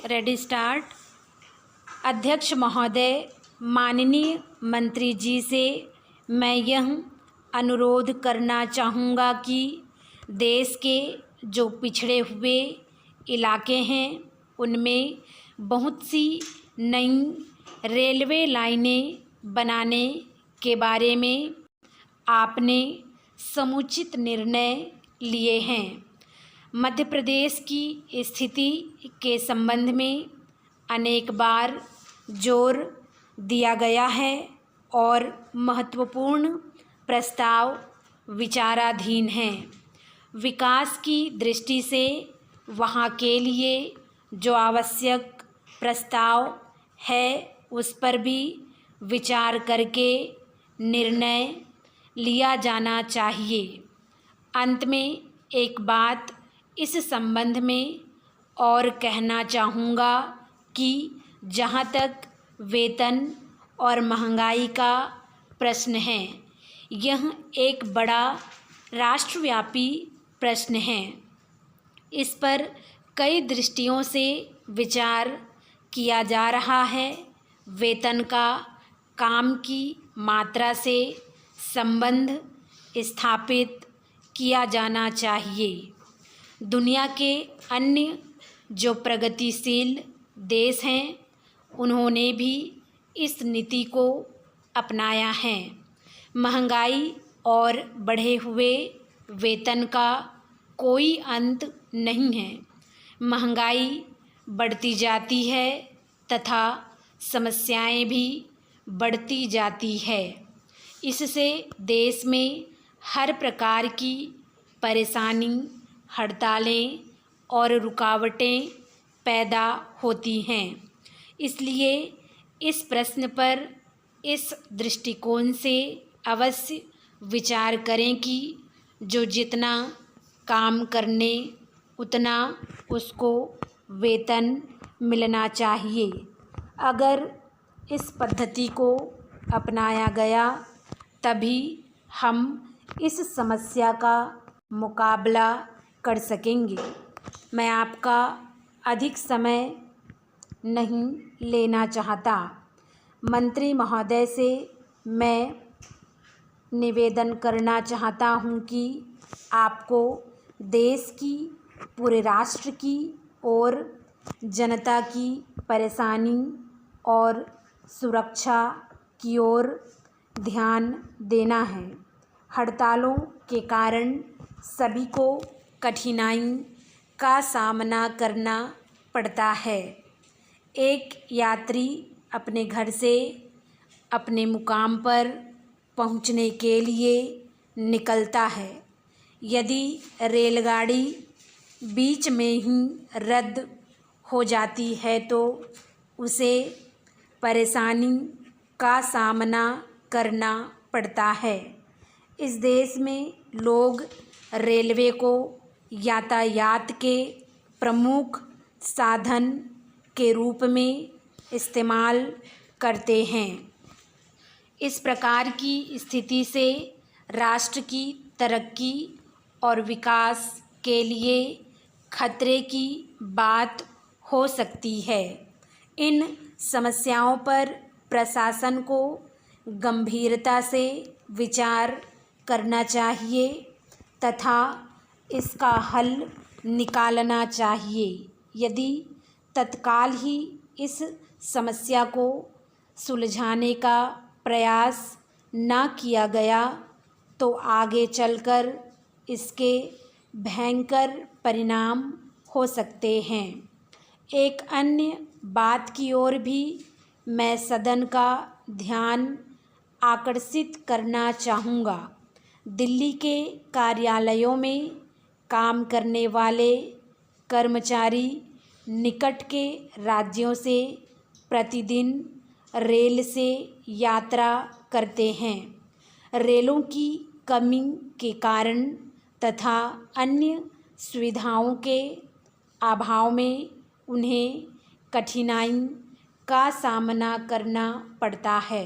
Ready start. अध्यक्ष महोदय, माननीय मंत्री जी से मैं यह अनुरोध करना चाहूँगा कि देश के जो पिछड़े हुए इलाके हैं उनमें बहुत सी नई रेलवे लाइनें बनाने के बारे में आपने समुचित निर्णय लिए हैं। मध्य प्रदेश की स्थिति के संबंध में अनेक बार जोर दिया गया है और महत्वपूर्ण प्रस्ताव विचाराधीन हैं। विकास की दृष्टि से वहाँ के लिए जो आवश्यक प्रस्ताव है उस पर भी विचार करके निर्णय लिया जाना चाहिए। अंत में एक बात इस संबंध में और कहना चाहूँगा कि जहाँ तक वेतन और महंगाई का प्रश्न है, यह एक बड़ा राष्ट्रव्यापी प्रश्न है। इस पर कई दृष्टियों से विचार किया जा रहा है। वेतन का काम की मात्रा से संबंध स्थापित किया जाना चाहिए। दुनिया के अन्य जो प्रगतिशील देश हैं उन्होंने भी इस नीति को अपनाया है। महंगाई और बढ़े हुए वेतन का कोई अंत नहीं है। महंगाई बढ़ती जाती है तथा समस्याएं भी बढ़ती जाती है। इससे देश में हर प्रकार की परेशानी, हड़तालें और रुकावटें पैदा होती हैं। इसलिए इस प्रश्न पर इस दृष्टिकोण से अवश्य विचार करें कि जो जितना काम करने उतना उसको वेतन मिलना चाहिए। अगर इस पद्धति को अपनाया गया तभी हम इस समस्या का मुकाबला कर सकेंगे। मैं आपका अधिक समय नहीं लेना चाहता। मंत्री महोदय से मैं निवेदन करना चाहता हूँ कि आपको देश की, पूरे राष्ट्र की और जनता की परेशानी और सुरक्षा की ओर ध्यान देना है। हड़तालों के कारण सभी को कठिनाई का सामना करना पड़ता है। एक यात्री अपने घर से अपने मुकाम पर पहुंचने के लिए निकलता है। यदि रेलगाड़ी बीच में ही रद्द हो जाती है तो उसे परेशानी का सामना करना पड़ता है। इस देश में लोग रेलवे को यातायात के प्रमुख साधन के रूप में इस्तेमाल करते हैं। इस प्रकार की स्थिति से राष्ट्र की तरक्की और विकास के लिए खतरे की बात हो सकती है। इन समस्याओं पर प्रशासन को गंभीरता से विचार करना चाहिए तथा इसका हल निकालना चाहिए। यदि तत्काल ही इस समस्या को सुलझाने का प्रयास न किया गया तो आगे चलकर इसके भयंकर परिणाम हो सकते हैं। एक अन्य बात की ओर भी मैं सदन का ध्यान आकर्षित करना चाहूँगा। दिल्ली के कार्यालयों में काम करने वाले कर्मचारी निकट के राज्यों से प्रतिदिन रेल से यात्रा करते हैं। रेलों की कमी के कारण तथा अन्य सुविधाओं के अभाव में उन्हें कठिनाई का सामना करना पड़ता है।